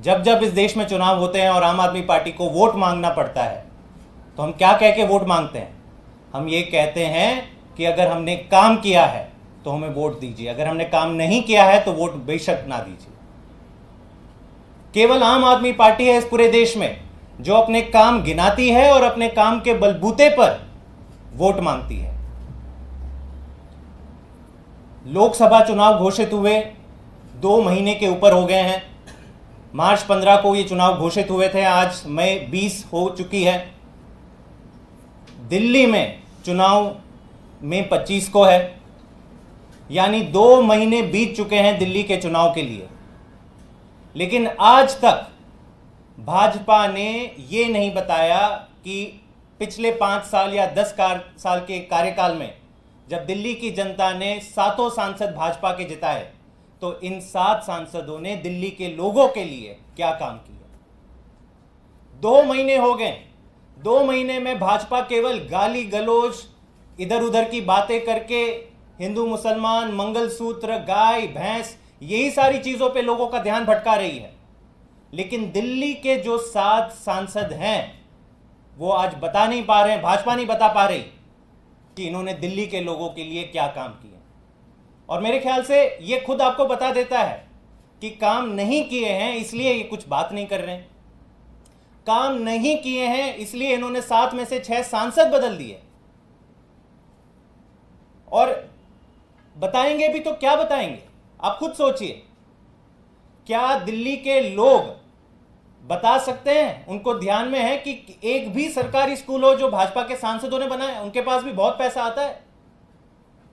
जब जब इस देश में चुनाव होते हैं और आम आदमी पार्टी को वोट मांगना पड़ता है तो हम क्या कह के वोट मांगते हैं? हम ये कहते हैं कि अगर हमने काम किया है तो हमें वोट दीजिए, अगर हमने काम नहीं किया है तो वोट बेशक ना दीजिए। केवल आम आदमी पार्टी है इस पूरे देश में जो अपने काम गिनाती है और अपने काम के बलबूते पर वोट मांगती है। लोकसभा चुनाव घोषित हुए 2 महीने के ऊपर हो गए हैं। मार्च 15 को ये चुनाव घोषित हुए थे, आज मई 20 हो चुकी है। दिल्ली में चुनाव मई 25 को है, यानी 2 महीने बीत चुके हैं दिल्ली के चुनाव के लिए। लेकिन आज तक भाजपा ने ये नहीं बताया कि पिछले 5 साल या 10 साल के कार्यकाल में जब दिल्ली की जनता ने 7 सांसद भाजपा के जिताए तो इन 7 सांसदों ने दिल्ली के लोगों के लिए क्या काम किया। 2 महीने हो गए। 2 महीने में भाजपा केवल गाली गलौज, इधर उधर की बातें करके हिंदू मुसलमान, मंगलसूत्र, गाय भैंस, यही सारी चीजों पे लोगों का ध्यान भटका रही है। लेकिन दिल्ली के जो 7 सांसद हैं वो आज बता नहीं पा रहे हैं, भाजपा नहीं बता पा रही कि इन्होंने दिल्ली के लोगों के लिए क्या काम किया। और मेरे ख्याल से ये खुद आपको बता देता है कि काम नहीं किए हैं इसलिए ये कुछ बात नहीं कर रहे हैं। काम नहीं किए हैं इसलिए इन्होंने 7 में से 6 सांसद बदल दिए। और बताएंगे भी तो क्या बताएंगे? आप खुद सोचिए, क्या दिल्ली के लोग बता सकते हैं? उनको ध्यान में है कि एक भी सरकारी स्कूल हो जो भाजपा के सांसदों ने बनाया? उनके पास भी बहुत पैसा आता है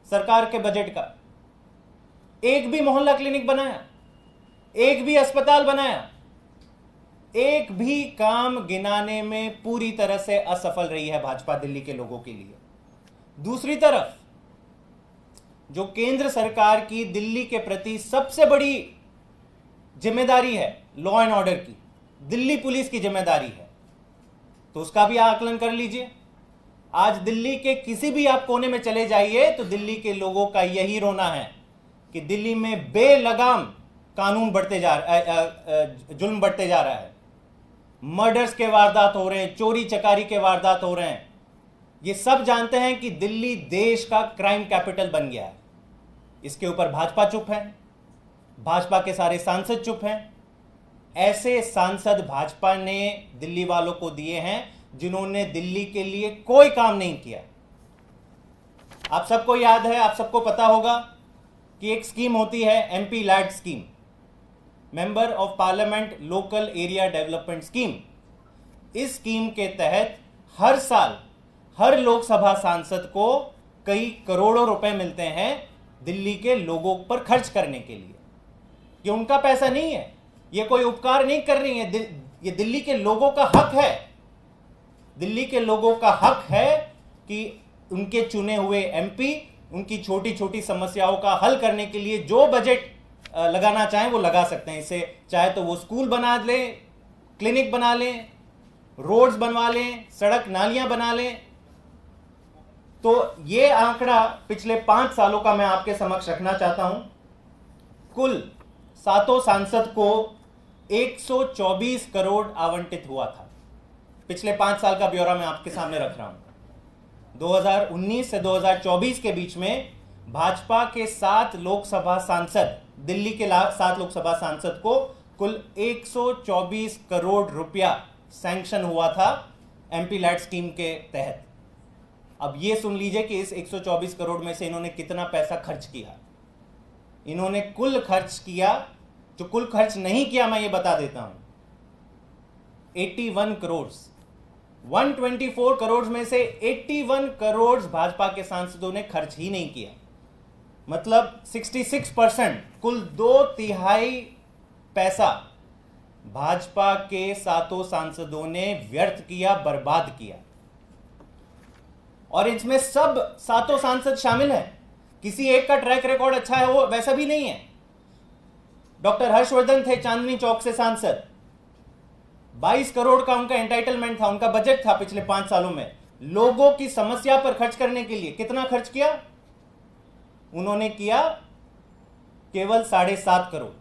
सरकार के बजट का। एक भी मोहल्ला क्लिनिक बनाया? एक भी अस्पताल बनाया? एक भी काम गिनाने में पूरी तरह से असफल रही है भाजपा दिल्ली के लोगों के लिए। दूसरी तरफ जो केंद्र सरकार की दिल्ली के प्रति सबसे बड़ी जिम्मेदारी है लॉ एंड ऑर्डर की, दिल्ली पुलिस की जिम्मेदारी है, तो उसका भी आकलन कर लीजिए। आज दिल्ली के किसी भी आप कोने में चले जाइए तो दिल्ली के लोगों का यही रोना है कि दिल्ली में बेलगाम कानून बढ़ते जा जुल्म बढ़ते जा रहा है। मर्डर्स के वारदात हो रहे हैं, चोरी चकारी के वारदात हो रहे हैं। ये सब जानते हैं कि दिल्ली देश का क्राइम कैपिटल बन गया है। इसके ऊपर भाजपा चुप है, भाजपा के सारे सांसद चुप हैं। ऐसे सांसद भाजपा ने दिल्ली वालों को दिए हैं जिन्होंने दिल्ली के लिए कोई काम नहीं किया। आप सबको याद है, आप सबको पता होगा कि एक स्कीम होती है MP LAD scheme, member of parliament local area development scheme. इस स्कीम के तहत हर साल हर लोकसभा सांसद को कई करोड़ों रुपए मिलते हैं दिल्ली के लोगों पर खर्च करने के लिए। ये उनका पैसा नहीं है, ये कोई उपकार नहीं कर रही है, ये दिल्ली के लोगों का हक है। दिल्ली के लोगों का हक है कि उनके चुने हुए एमपी उनकी छोटी छोटी समस्याओं का हल करने के लिए जो बजट लगाना चाहें वो लगा सकते हैं। इसे चाहे तो वो स्कूल बना लें, क्लिनिक बना लें, रोड्स बनवा लें, सड़क नालियां बना लें। तो ये आंकड़ा पिछले 5 सालों का मैं आपके समक्ष रखना चाहता हूं। कुल 7 सांसद को 124 करोड़ आवंटित हुआ था। पिछले 5 साल का ब्यौरा मैं आपके सामने रख रहा हूं। 2019 से 2024 के बीच में भाजपा के 7 लोकसभा सांसद, दिल्ली के 7 लोकसभा सांसद को कुल 124 करोड़ रुपया सैंक्शन हुआ था एमपी लैड स्कीम के तहत। अब ये सुन लीजिए कि इस 124 करोड़ में से इन्होंने कितना पैसा खर्च किया। इन्होंने कुल खर्च किया, जो कुल खर्च नहीं किया मैं ये बता देता हूं, 81 करोड़। 124 करोड़ में से 81 करोड़ भाजपा के सांसदों ने खर्च ही नहीं किया। मतलब 66%, कुल 2/3 पैसा भाजपा के 7 सांसदों ने व्यर्थ किया, बर्बाद किया। और इसमें सब 7 सांसद शामिल हैं। किसी एक का ट्रैक रिकॉर्ड अच्छा है वो वैसा भी नहीं है। डॉक्टर हर्षवर्धन थे चांदनी चौक से सांसद, 22 करोड़ का उनका एंटाइटलमेंट था, उनका बजट था पिछले 5 सालों में। लोगों की समस्या पर खर्च करने के लिए कितना खर्च किया? उन्होंने किया केवल 7.5 करोड़।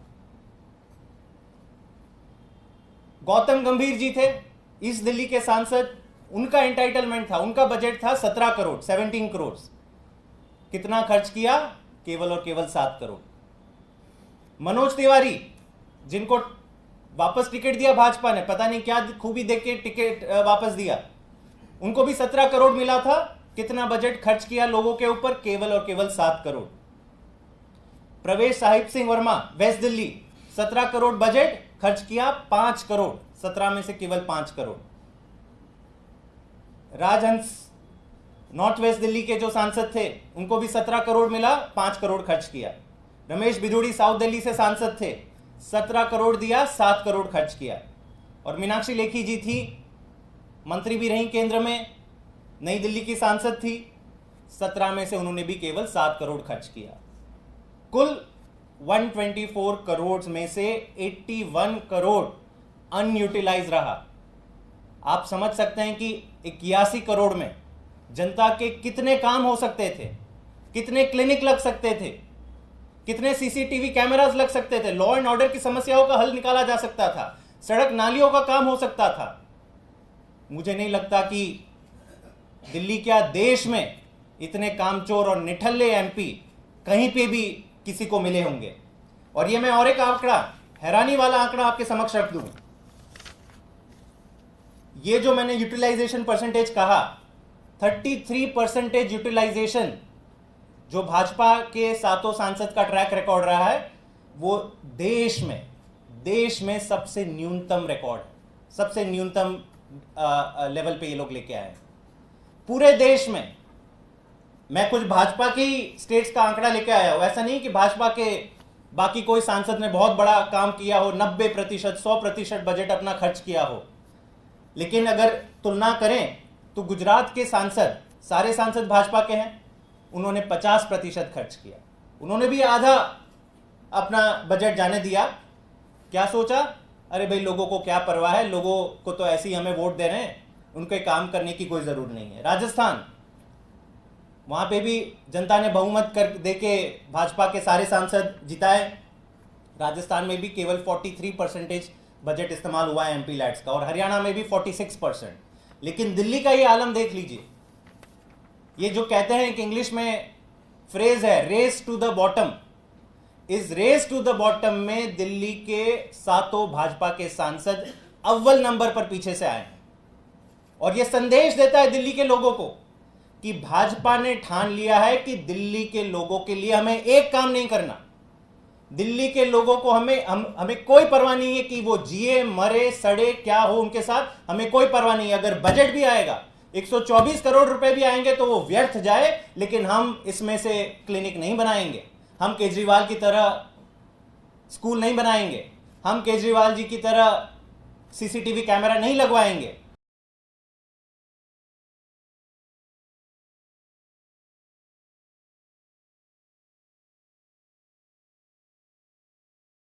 गौतम गंभीर जी थे ईस्ट दिल्ली के सांसद, उनका एंटाइटलमेंट था, उनका बजट था 17 करोड़, 17 करोड़। कितना खर्च किया? केवल और केवल 7 करोड़। मनोज तिवारी, जिनको वापस टिकट दिया भाजपा ने, पता नहीं क्या खूबी देख के टिकट वापस दिया, उनको भी 17 करोड़ मिला था। कितना बजट खर्च किया लोगों के ऊपर? केवल और केवल 7 करोड़। प्रवेश साहिब सिंह वर्मा, वेस्ट दिल्ली, 17 करोड़ बजट, खर्च किया 5 करोड़, 17 में से केवल 5 करोड़। राजहंस, नॉर्थ वेस्ट दिल्ली के जो सांसद थे, उनको भी 17 करोड़ मिला, 5 करोड़ खर्च किया। रमेश बिधूड़ी साउथ दिल्ली से सांसद थे, 17 करोड़ दिया, 7 करोड़ खर्च किया। और मीनाक्षी लेखी जी थी, मंत्री भी रही केंद्र में, नई दिल्ली की सांसद थी, 17 में से उन्होंने भी केवल 7 करोड़ खर्च किया। कुल 124 करोड़ में से 81 करोड़ अनयूटिलाइज रहा। आप समझ सकते हैं कि 81 करोड़ में जनता के कितने काम हो सकते थे, कितने क्लिनिक लग सकते थे, कितने सीसीटीवी कैमरास लग सकते थे, लॉ एंड ऑर्डर की समस्याओं का हल निकाला जा सकता था, सड़क नालियों का काम हो सकता था। मुझे नहीं लगता कि दिल्ली क्या देश में इतने कामचोर और निठल्ले एमपी कहीं पे भी किसी को मिले होंगे। और ये मैं और एक आंकड़ा, हैरानी वाला आंकड़ा आपके समक्ष रख दूं। ये जो मैंने यूटिलाइजेशन परसेंटेज कहा, 33% यूटिलाइजेशन जो भाजपा के 7 सांसद का ट्रैक रिकॉर्ड रहा है, वो देश में सबसे न्यूनतम रिकॉर्ड, सबसे न्यूनतम लेवल पे ये लोग लेके आए पूरे देश में। मैं कुछ भाजपा की स्टेट्स का आंकड़ा लेके आया हूं, ऐसा नहीं कि भाजपा के बाकी कोई सांसद ने बहुत बड़ा काम किया हो, 90%, 100% बजट अपना खर्च किया हो। लेकिन अगर तुलना करें तो गुजरात के सांसद, सारे सांसद भाजपा के हैं, उन्होंने 50% खर्च किया, उन्होंने भी आधा अपना बजट जाने दिया। क्या सोचा? अरे भाई लोगों को क्या परवाह है, लोगों को तो ऐसे ही हमें वोट दे रहे हैं, उनके काम करने की कोई जरूरत नहीं है। राजस्थान, वहां पे भी जनता ने बहुमत कर देके भाजपा के सारे सांसद जिताए। राजस्थान में भी केवल 43% बजट इस्तेमाल हुआ है एमपी लैट्स का, और हरियाणा में भी 46%। लेकिन दिल्ली का ये आलम देख लीजिए। ये जो कहते हैं कि इंग्लिश में फ्रेज है रेस टू द बॉटम, इस रेस टू द बॉटम में दिल्ली के 7 भाजपा के सांसद अव्वल नंबर पर पीछे से आए हैं। और यह संदेश देता है दिल्ली के लोगों को कि भाजपा ने ठान लिया है कि दिल्ली के लोगों के लिए हमें एक काम नहीं करना। दिल्ली के लोगों को हमें कोई परवाह नहीं है कि वो जिए मरे सड़े क्या हो उनके साथ, हमें कोई परवाह नहीं है। अगर बजट भी आएगा, 124 करोड़ रुपए भी आएंगे तो वो व्यर्थ जाए, लेकिन हम इसमें से क्लिनिक नहीं बनाएंगे, हम केजरीवाल की तरह स्कूल नहीं बनाएंगे, हम केजरीवाल जी की तरह सीसीटीवी कैमरा नहीं लगवाएंगे,